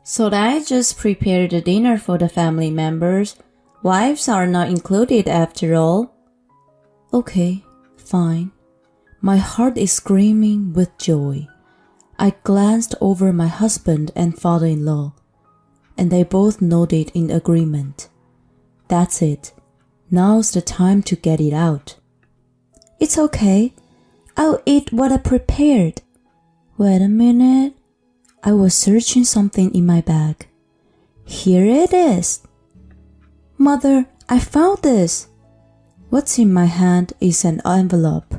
So I just prepared the dinner for the family members. Wives are not included after all. Okay, fine. My heart is screaming with joy. I glanced over my husband and father-in-law, and they both nodded in agreement. That's it. Now's the time to get it out. It's okay. I'll eat what I prepared. Wait a minute. I was searching something in my bag. Here it is. Mother, I found this. What's in my hand is an envelope.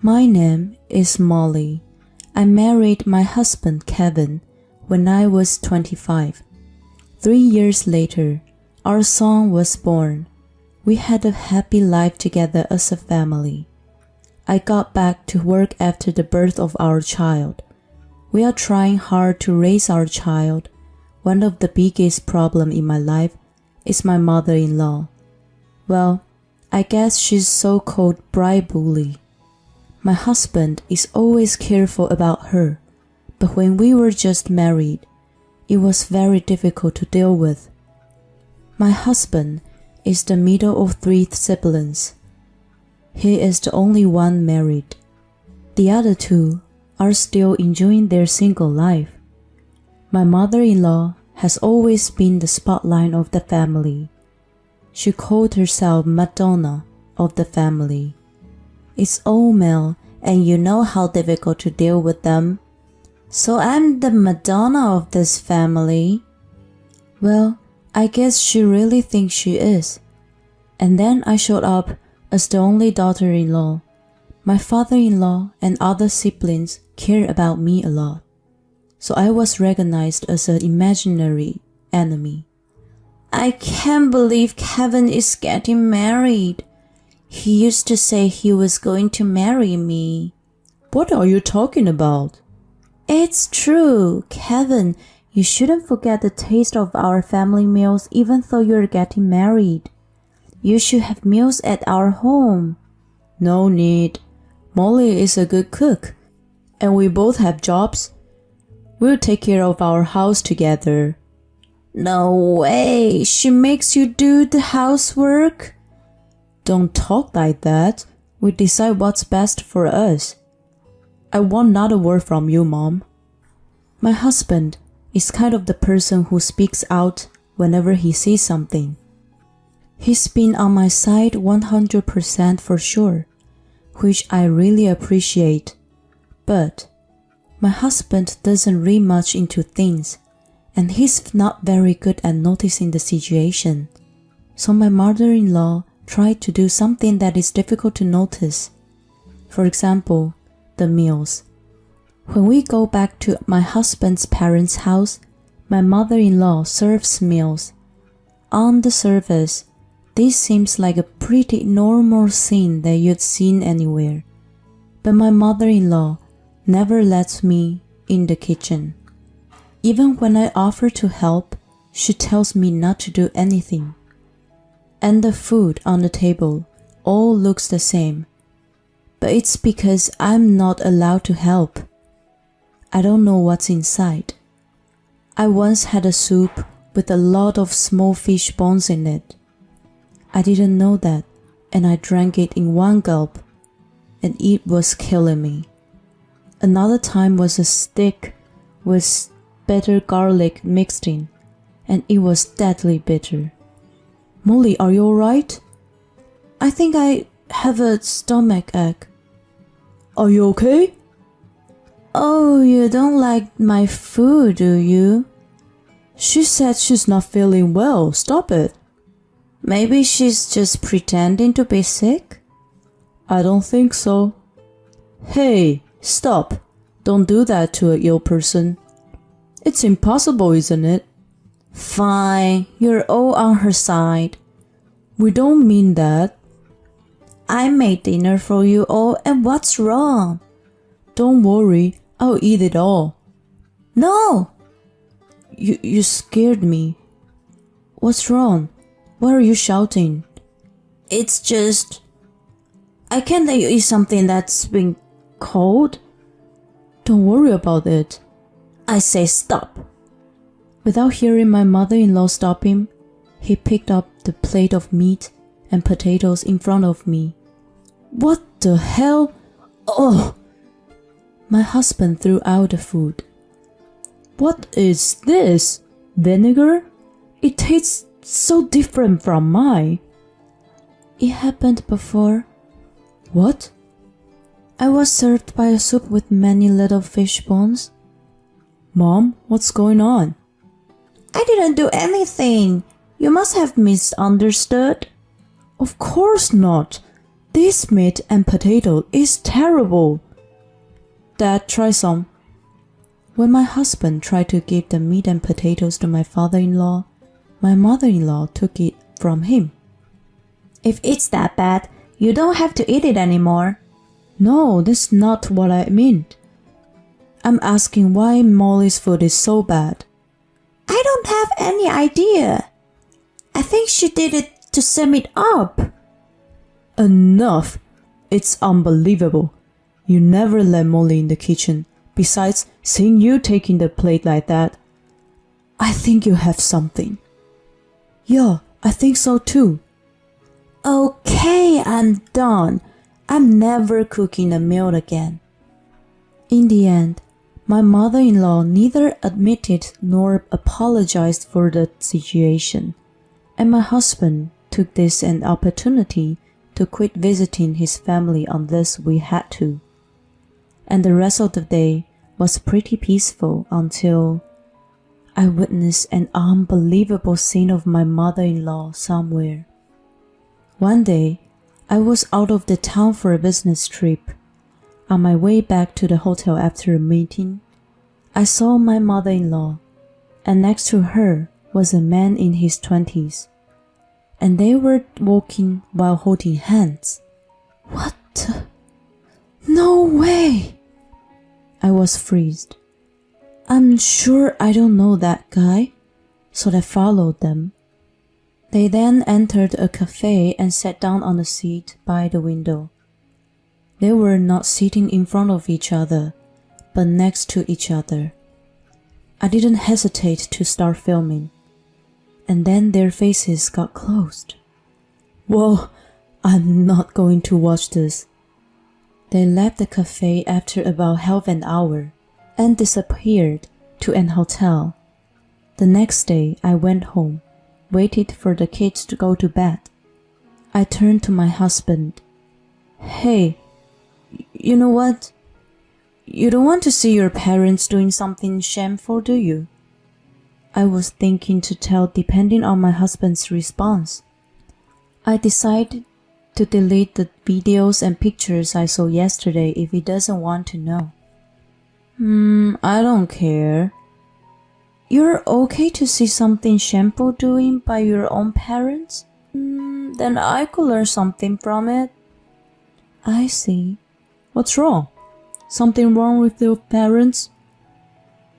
My name is Molly. I married my husband Kevin when I was 25. 3 years later, our son was born. We had a happy life together as a family. I got back to work after the birth of our child. We are trying hard to raise our child. One of the biggest problems in my life is my mother-in-law. Well, I guess she's so-called bride bully. My husband is always careful about her, but when we were just married, it was very difficult to deal with. My husband is the middle of 3 siblings. He is the only one married. The other 2 are still enjoying their single life. My mother-in-law has always been the spotlight of the family. She called herself Madonna of the family. It's all male, and you know how difficult to deal with them. So I'm the Madonna of this family. Well, I guess she really thinks she is. And then I showed up as the only daughter-in-law. My father-in-law and other siblings care about me a lot, so I was recognized as an imaginary enemy. I can't believe Kevin is getting married. He used to say he was going to marry me. What are you talking about? It's true, Kevin. You shouldn't forget the taste of our family meals even though you're getting married. You should have meals at our home. No need. Molly is a good cook, and we both have jobs. We'll take care of our house together. No way. She makes you do the housework? Don't talk like that. We decide what's best for us. I want not a word from you, Mom. My husband is kind of the person who speaks out whenever he sees something. He's been on my side 100% for sure, which I really appreciate. But my husband doesn't read much into things, and he's not very good at noticing the situation. So my mother-in-law tried to do something that is difficult to notice. For example, the meals. When we go back to my husband's parents' house, my mother-in-law serves meals. On the surface, this seems like a pretty normal scene that you'd seen anywhere. But my mother-in-law never lets me in the kitchen. Even when I offer to help, she tells me not to do anything. And the food on the table all looks the same. But it's because I'm not allowed to help. I don't know what's inside. I once had a soup with a lot of small fish bones in it. I didn't know that, and I drank it in one gulp, and it was killing me. Another time was a steak with bitter garlic mixed in, and it was deadly bitter. Molly, are you alright? I think I have a stomach ache. Are you okay? Oh, you don't like my food, do you? She said she's not feeling well. Stop it. Maybe she's just pretending to be sick? I don't think so. Hey, stop. Don't do that to an ill person. It's impossible, isn't it? Fine, you're all on her side. We don't mean that. I made dinner for you all, and what's wrong? Don't worry, I'll eat it all. No! You scared me. What's wrong? Why are you shouting? It's just... I can't let you eat something that's been cold. Don't worry about it. I say stop. Without hearing my mother-in-law stop him, he picked up the plate of meat and potatoes in front of me. What the hell? Oh! My husband threw out the food. What is this? Vinegar? It tastes so different from mine. It happened before. What? I was served by a soup with many little fish bones. Mom, what's going on? I didn't do anything. You must have misunderstood. Of course not. This meat and potato is terrible. Dad, try some. When my husband tried to give the meat and potatoes to my father-in-law, my mother-in-law took it from him. If it's that bad, you don't have to eat it anymore. No, that's not what I meant. I'm asking why Molly's food is so bad. I don't have any idea. I think she did it to sum it up. Enough! It's unbelievable. You never let Molly in the kitchen. Besides, seeing you taking the plate like that, I think you have something. Yeah, I think so too. Okay, I'm done. I'm never cooking a meal again. In the end, my mother-in-law neither admitted nor apologized for the situation, and my husband took this an opportunity to quit visiting his family unless we had to. And the rest of the day was pretty peaceful until I witnessed an unbelievable scene of my mother-in-law somewhere. One day, I was out of the town for a business trip. On my way back to the hotel after a meeting, I saw my mother-in-law, and next to her was a man in his 20s, and they were walking while holding hands. What? No way! I was freezed. I'm sure I don't know that guy, so I followed them. They then entered a cafe and sat down on a seat by the window. They were not sitting in front of each other, but next to each other. I didn't hesitate to start filming, and then their faces got closed. Whoa, I'm not going to watch this. They left the cafe after about half an hour and disappeared to an hotel. The next day, I went home, waited for the kids to go to bed. I turned to my husband. Hey, you know what? You don't want to see your parents doing something shameful, do you? I was thinking to tell depending on my husband's response. I decided to delete the videos and pictures I saw yesterday if he doesn't want to know. I don't care. You're okay to see something shameful doing by your own parents? Then I could learn something from it. I see. What's wrong? Something wrong with your parents?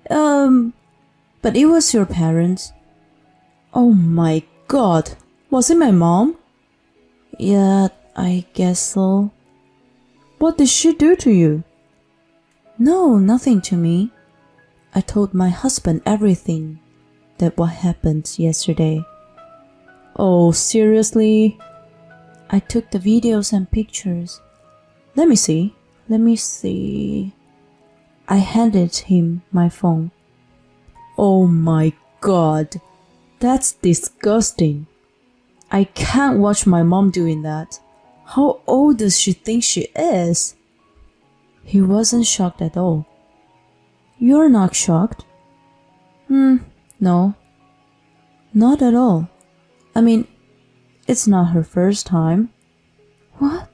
But it was your parents. Oh my god. Was it my mom? Yeah, I guess so. What did she do to you? No, nothing to me. I told my husband everything that what happened yesterday. Oh, seriously? I took the videos and pictures. Let me see. I handed him my phone. Oh my god. That's disgusting. I can't watch my mom doing that. How old does she think she is? He wasn't shocked at all. You're not shocked? No. Not at all. I mean, it's not her first time. What?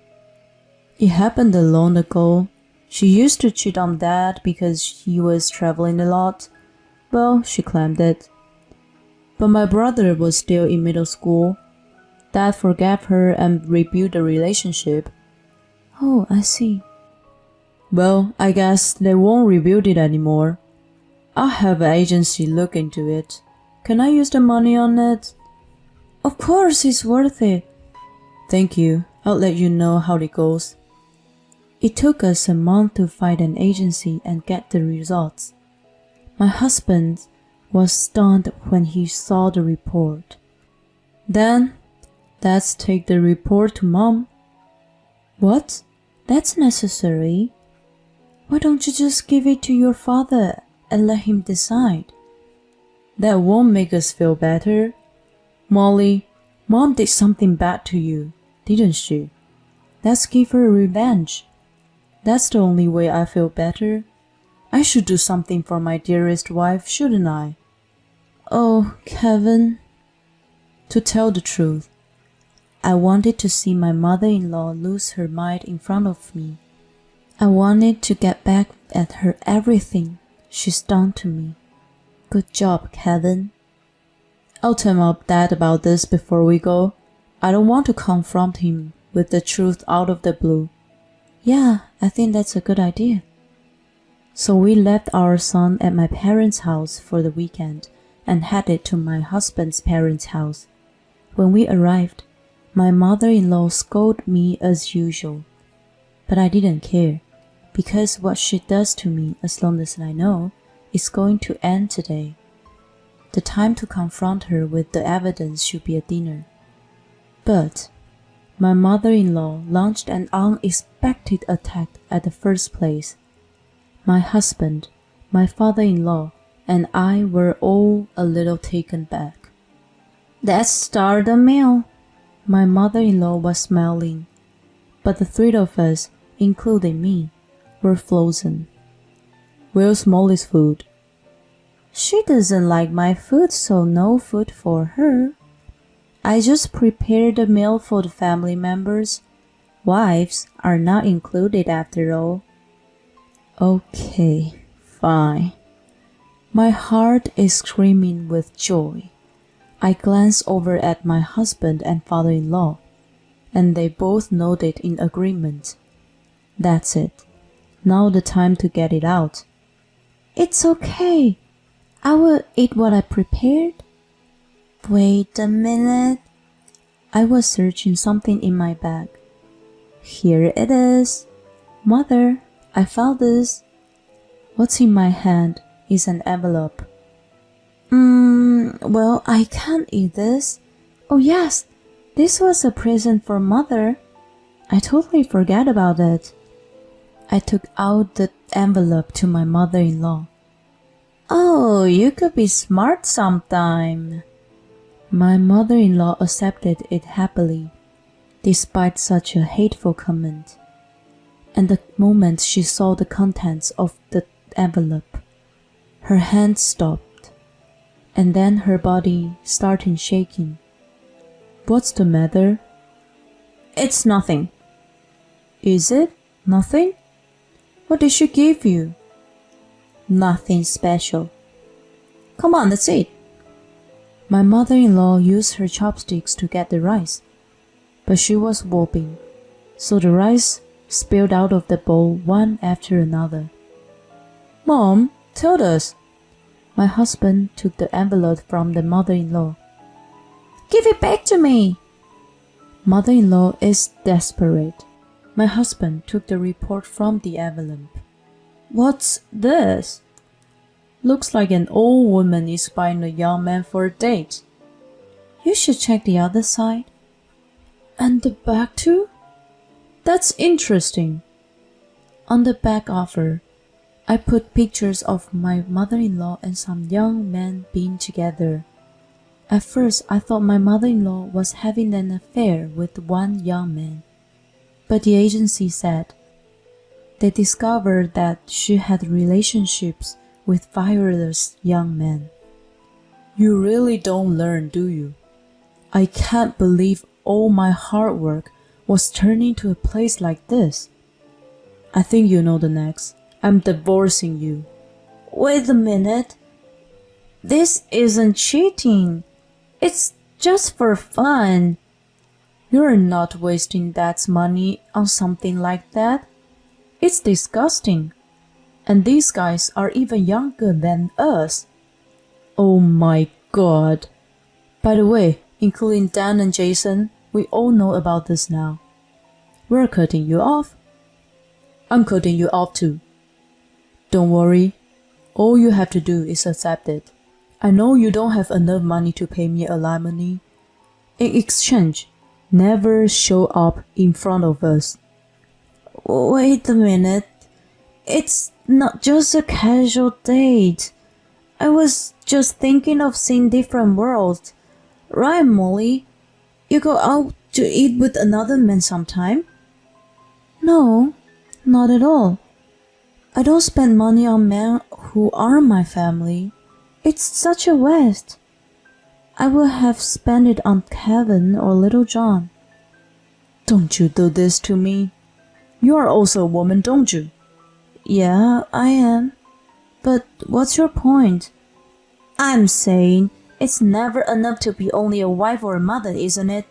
It happened long ago. She used to cheat on Dad because he was traveling a lot. Well, she claimed it. But my brother was still in middle school. Dad forgave her and rebuilt the relationship. Oh, I see. Well, I guess they won't rebuild it anymore. I'll have an agency look into it. Can I use the money on it? Of course, it's worth it. Thank you. I'll let you know how it goes. It took us a month to find an agency and get the results. My husband was stunned when he saw the report. Then, let's take the report to Mom. What? That's necessary. Why don't you just give it to your father and let him decide? That won't make us feel better. Molly, Mom did something bad to you, didn't she? Let's give her revenge. That's the only way I feel better. I should do something for my dearest wife, shouldn't I? Oh, Kevin. To tell the truth, I wanted to see my mother-in-law lose her mind in front of me. I wanted to get back at her everything she's done to me. Good job, Kevin. I'll tell my dad about this before we go. I don't want to confront him with the truth out of the blue. Yeah, I think that's a good idea. So we left our son at my parents' house for the weekend and headed to my husband's parents' house. When we arrived, my mother-in-law scolded me as usual. But I didn't care, because what she does to me, as long as I know, is going to end today. The time to confront her with the evidence should be at dinner. But my mother-in-law launched an unexpected attack at the first place. My husband, my father-in-law, and I were all a little taken back. Let's start the meal. My mother-in-law was smiling, but the three of us, including me, were frozen. Where's Molly's food? She doesn't like my food, so no food for her. I just prepared a meal for the family members. Wives are not included after all. Okay, fine. My heart is screaming with joy. I glance over at my husband and father-in-law, and they both nodded in agreement. That's it. Now the time to get it out. It's okay. I will eat what I prepared. Wait a minute. I was searching something in my bag. Here it is. Mother, I found this. What's in my hand is an envelope. Well, I can't eat this. Oh yes, this was a present for Mother. I totally forgot about it. I took out the envelope to my mother-in-law. Oh, you could be smart sometime. My mother-in-law accepted it happily, despite such a hateful comment. And the moment she saw the contents of the envelope, her hand stopped, and then her body started shaking. What's the matter? It's nothing. Is it nothing? What did she give you? Nothing special. Come on, let's eat. My mother-in-law used her chopsticks to get the rice, but she was whooping, so the rice spilled out of the bowl one after another. Mom, tell us. My husband took the envelope from the mother-in-law. Give it back to me. Mother-in-law is desperate. My husband took the report from the envelope. What's this? Looks like an old woman is buying a young man for a date. You should check the other side. And the back too? That's interesting. On the back offer, I put pictures of my mother-in-law and some young men being together. At first, I thought my mother-in-law was having an affair with one young man. But the agency said they discovered that she had relationships with various young men. You really don't learn, do you? I can't believe all my hard work was turning to a place like this. I think you know the next. I'm divorcing you. Wait a minute. This isn't cheating. It's just for fun. You're not wasting Dad's money on something like that. It's disgusting. And these guys are even younger than us. Oh my God. By the way, including Dan and Jason, we all know about this now. We're cutting you off. I'm cutting you off too. Don't worry. All you have to do is accept it. I know you don't have enough money to pay me alimony. In exchange, never show up in front of us. Wait a minute. It's not just a casual date. I was just thinking of seeing different worlds. Right, Molly? You go out to eat with another man sometime? No, not at all. I don't spend money on men who aren't my family. It's such a waste. I would have spent it on Kevin or Little John. Don't you do this to me. You are also a woman, don't you? Yeah, I am. But what's your point? I'm saying it's never enough to be only a wife or a mother, isn't it?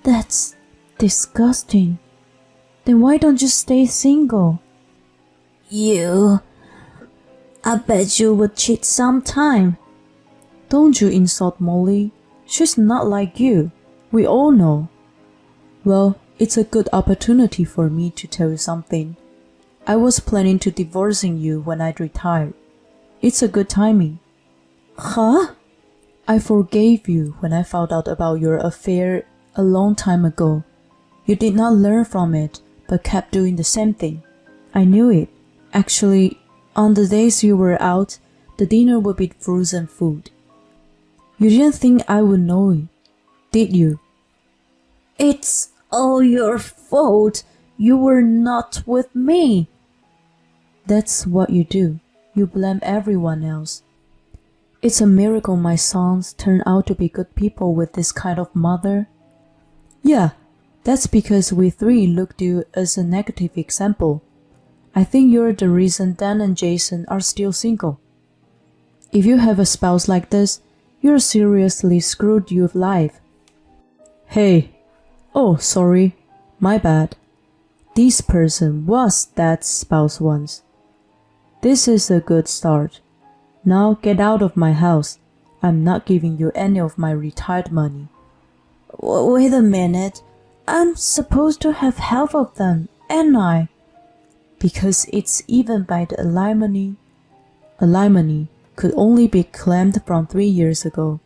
That's disgusting. Then why don't you stay single? I bet you would cheat sometime. Don't you insult Molly. She's not like you. We all know. Well, it's a good opportunity for me to tell you something. I was planning to divorcing you when I retired. It's a good timing. Huh? I forgave you when I found out about your affair a long time ago. You did not learn from it, but kept doing the same thing. I knew it. Actually, on the days you were out, the dinner would be frozen food. You didn't think I would know it, did you? It's all your fault. You were not with me. That's what you do. You blame everyone else. It's a miracle my sons turn out to be good people with this kind of mother. Yeah, that's because we three looked you as a negative example. I think you're the reason Dan and Jason are still single. If you have a spouse like this, you're seriously screwed your life. Hey, oh sorry, my bad. This person was Dad's spouse once. This is a good start. Now get out of my house. I'm not giving you any of my retired money. Wait a minute. I'm supposed to have half of them, ain't I? Because it's even by the alimony. Alimony could only be claimed from 3 years ago.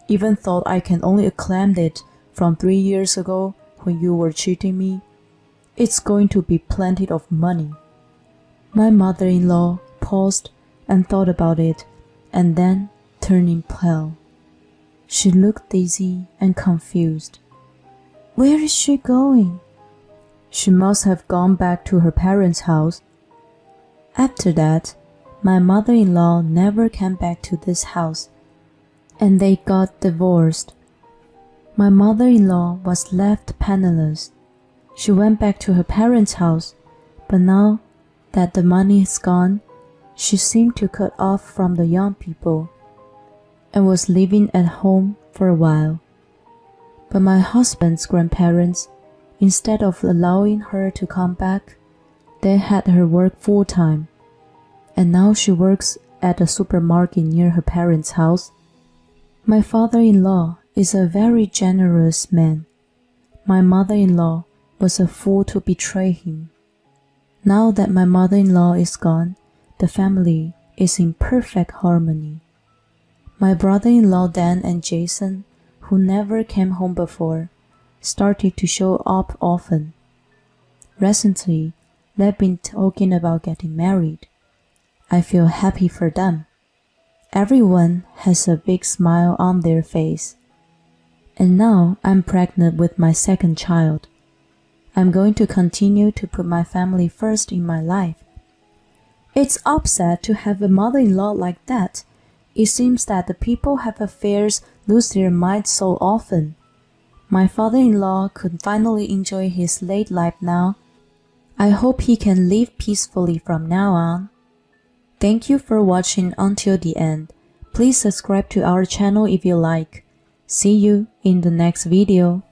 Even though I can only claim it from 3 years ago when you were cheating me, it's going to be plenty of money. My mother-in-law paused and thought about it, and then turning pale. She looked dizzy and confused. Where is she going? She must have gone back to her parents' house. After that, my mother-in-law never came back to this house, and they got divorced. My mother-in-law was left penniless. She went back to her parents' house, but now that the money is gone, she seemed to cut off from the young people and was living at home for a while. But my husband's grandparents, instead of allowing her to come back, they had her work full-time, and now she works at a supermarket near her parents' house. My father-in-law is a very generous man. My mother-in-law was a fool to betray him. Now that my mother-in-law is gone, the family is in perfect harmony. My brother-in-law Dan and Jason, who never came home before, started to show up often. Recently, they've been talking about getting married. I feel happy for them. Everyone has a big smile on their face. And now I'm pregnant with my second child. I'm going to continue to put my family first in my life. It's upset to have a mother-in-law like that. It seems that the people have affairs lose their minds so often. My father-in-law could finally enjoy his late life now. I hope he can live peacefully from now on. Thank you for watching until the end. Please subscribe to our channel if you like. See you in the next video.